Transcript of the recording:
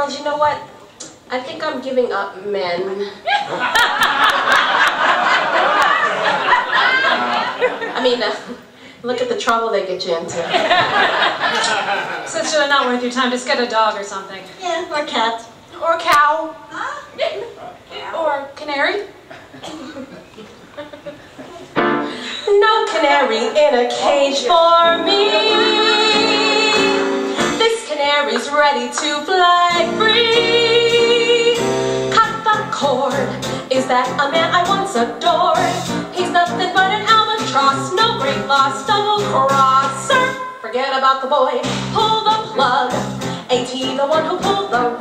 Charles, you know what? I think I'm giving up men. I mean, look at the trouble they get you into. Since they're not worth your time, just get a dog or something. Yeah, or a cat. Or a cow. Or a canary. No canary in a cage for me. This canary's ready to fly free. Cut the cord. Is that a man I once adored? He's nothing but an albatross, no great loss, double-crosser. Forget about the boy, pull the plug. Ain't he the one who pulled the